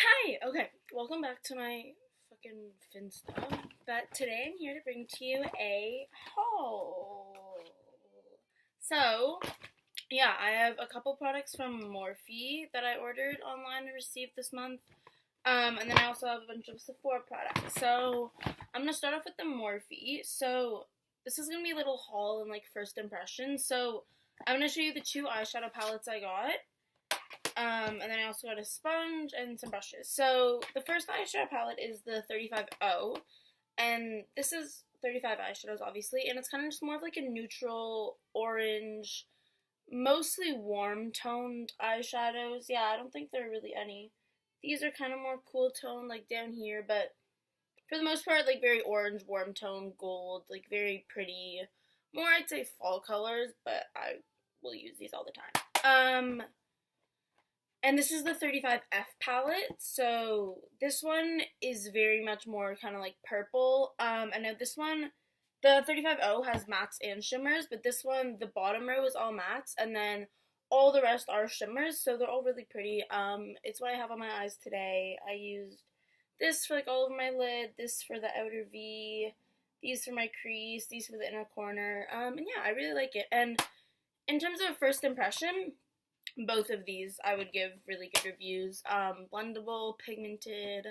Hi! Okay, welcome back to my fucking Finsta. But today I'm here to bring to you a haul. So, yeah, I have a couple products from Morphe that I ordered online and received this month. And then I also have a bunch of Sephora products. So, I'm gonna start off with the Morphe. So, this is gonna be a little haul and like first impressions. So, I'm gonna show you the two eyeshadow palettes I got. And then I also got a sponge and some brushes. So the first eyeshadow palette is the 35O, and this is 35 eyeshadows, obviously, and it's kind of just more of like a neutral orange, mostly warm toned eyeshadows. Yeah, I don't think there are really any. These are kind of more cool toned, like down here, but for the most part, like very orange, warm tone, gold, like very pretty. More, I'd say, fall colors, but I will use these all the time. And this is the 35F palette, so this one is very much more kind of like purple. And now this one, the 35O has mattes and shimmers, but this one, the bottom row is all mattes, and then all the rest are shimmers, so they're all really pretty. It's what I have on my eyes today. I used this for like all over my lid, this for the outer V, these for my crease, these for the inner corner. And yeah, I really like it. And in terms of first impression, both of these I would give really good reviews. Blendable, pigmented,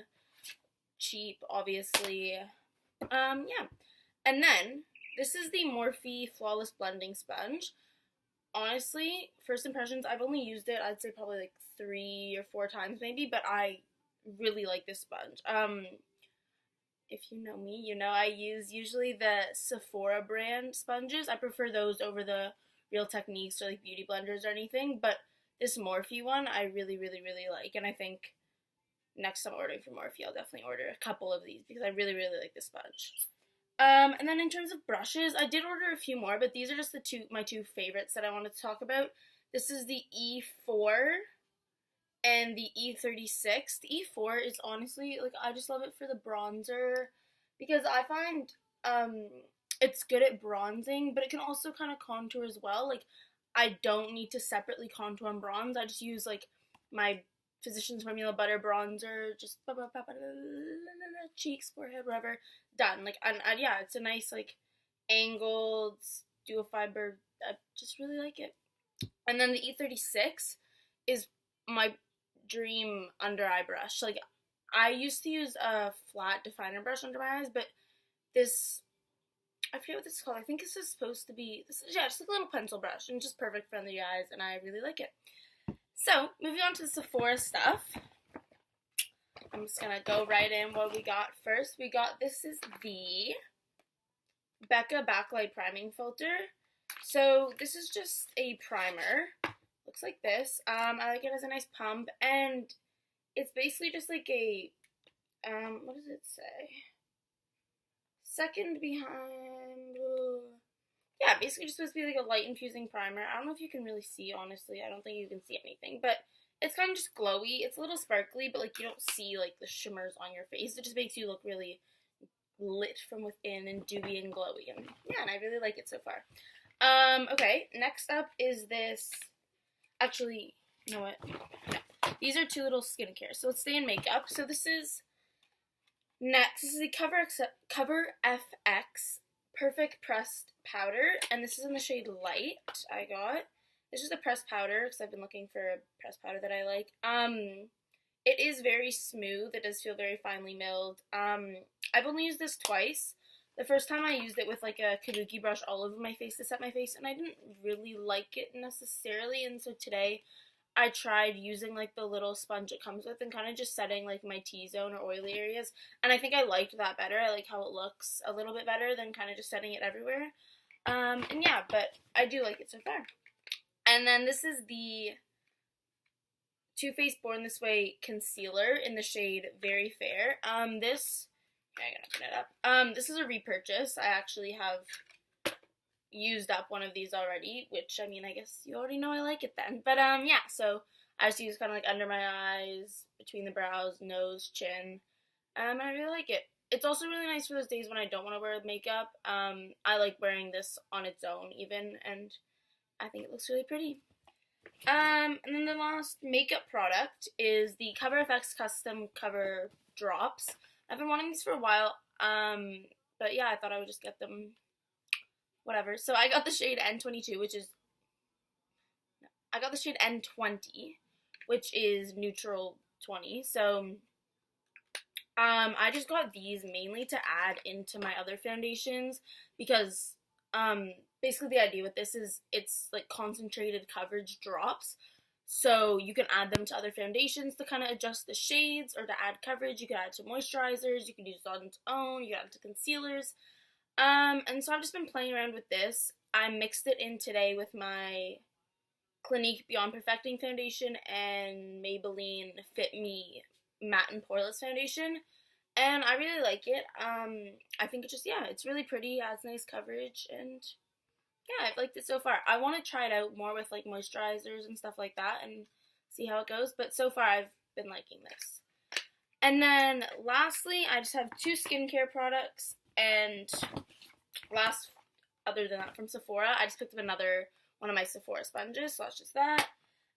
cheap, obviously. Yeah. And then, this is the Morphe Flawless Blending Sponge. Honestly, first impressions, I've only used it, I'd say probably like 3 or 4 times maybe, but I really like this sponge. If you know me, you know I use usually the Sephora brand sponges. I prefer those over the Real Techniques or like beauty blenders or anything, but this Morphe one I really, really, really like, and I think next time ordering from Morphe, I'll definitely order a couple of these because I really, really like this sponge. And then in terms of brushes, I did order a few more, but these are just my two favorites that I wanted to talk about. This is the E4 and the E36. The E4 is honestly, like, I just love it for the bronzer because I find it's good at bronzing, but it can also kind of contour as well. Like, I don't need to separately contour and bronze. I just use like my Physicians Formula Butter bronzer, just cheeks, forehead, wherever, done. Like, and yeah, it's a nice like angled dual fiber. I just really like it. And then the E36 is my dream under eye brush. Like, I used to use a flat definer brush under my eyes, but this, I forget what this is called. I think this is supposed to be, yeah, just like a little pencil brush, and just perfect for under your eyes, and I really like it. So, moving on to the Sephora stuff. I'm just gonna go right in what we got first. This is the Becca Backlight Priming Filter. So, this is just a primer. Looks like this. I like it as a nice pump, and it's basically just like a, what does it say? Second behind, yeah, basically just supposed to be like a light infusing primer. I don't know if you can really see, honestly. I don't think you can see anything, but it's kind of just glowy. It's a little sparkly, but like you don't see like the shimmers on your face. It just makes you look really lit from within and dewy and glowy. And yeah, and I really like it so far. Okay, next up is this, actually, you know what? No. These are two little skincare. So let's stay in makeup. So this is the Cover FX Perfect Pressed Powder, and this is in the shade Light. This is a pressed powder because I've been looking for a pressed powder that I like. It is very smooth. It does feel very finely milled. I've only used this twice. The first time I used it with like a kabuki brush all over my face to set my face, and I didn't really like it necessarily, and so today I tried using like the little sponge it comes with and kind of just setting like my T-zone or oily areas, and I think I liked that better. I like how it looks a little bit better than kind of just setting it everywhere. And yeah, but I do like it so far. And then this is the Too Faced Born This Way concealer in the shade Very Fair. I gotta open it up. This is a repurchase. I actually have used up one of these already, which, I mean, I guess you already know I like it then. But, yeah, so I just use kind of like under my eyes, between the brows, nose, chin, and I really like it. It's also really nice for those days when I don't want to wear makeup. I like wearing this on its own even, and I think it looks really pretty. And then the last makeup product is the Cover FX Custom Cover Drops. I've been wanting these for a while, but yeah, I thought I would just get them, whatever. So I got the shade N22, I got the shade N20, which is neutral 20. So, I just got these mainly to add into my other foundations because, basically the idea with this is it's like concentrated coverage drops. So you can add them to other foundations to kind of adjust the shades or to add coverage. You can add it to moisturizers. You can use it on its own. You can add it to concealers. And so I've just been playing around with this. I mixed it in today with my Clinique Beyond Perfecting foundation and Maybelline Fit Me Matte and Poreless foundation. And I really like it. I think it just, yeah, it's really pretty, adds nice coverage, and yeah, I've liked it so far. I want to try it out more with like moisturizers and stuff like that and see how it goes, but so far I've been liking this. And then lastly, I just have two skincare products, and other than that, from Sephora, I just picked up another one of my Sephora sponges, so that's just that.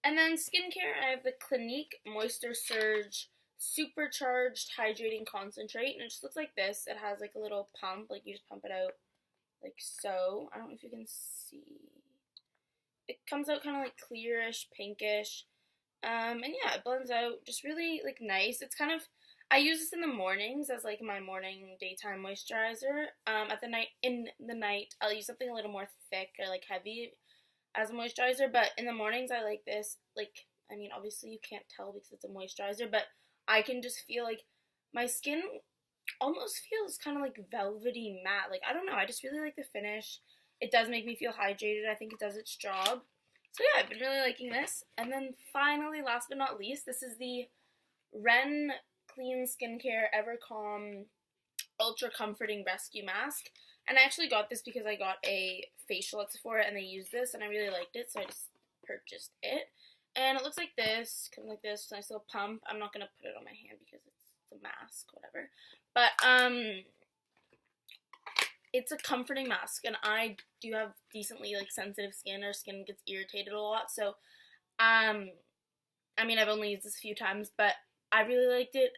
And then skincare, I have the Clinique Moisture Surge Supercharged Hydrating Concentrate, and it just looks like this. It has like a little pump, like you just pump it out like so. I don't know if you can see. It comes out kind of like clearish, pinkish, and yeah, it blends out just really like nice. It's kind of, I use this in the mornings as like my morning daytime moisturizer. In the night, I'll use something a little more thick or like heavy as a moisturizer, but in the mornings I like this. Like, I mean, obviously you can't tell because it's a moisturizer, but I can just feel like my skin almost feels kind of like velvety matte. Like, I don't know, I just really like the finish. It does make me feel hydrated. I think it does its job. So yeah, I've been really liking this. And then finally, last but not least, this is the Ren Clean Skincare Evercalm Ultra Comforting Rescue Mask. And I actually got this because I got a facial at Sephora and they used this and I really liked it, so I just purchased it. And it looks like this, kind of like this, nice little pump. I'm not going to put it on my hand because it's a mask, whatever. But, it's a comforting mask, and I do have decently, like, sensitive skin. Our skin gets irritated a lot, so, I mean, I've only used this a few times, but I really liked it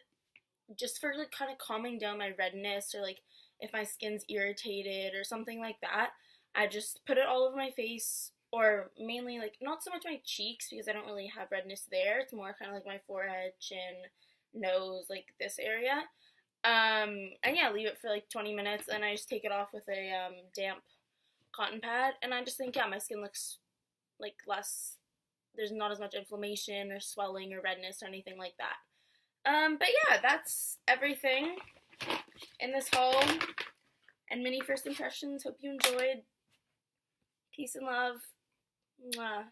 just for, like, kind of calming down my redness, or, like, if my skin's irritated or something like that. I just put it all over my face, or mainly, like, not so much my cheeks, because I don't really have redness there. It's more kind of like my forehead, chin, nose, like, this area. And yeah, leave it for, like, 20 minutes, and I just take it off with a, damp cotton pad, and I just think, yeah, my skin looks, like, less, there's not as much inflammation or swelling or redness or anything like that. But yeah, that's everything in this haul and mini first impressions. Hope you enjoyed. Peace and love. Mwah.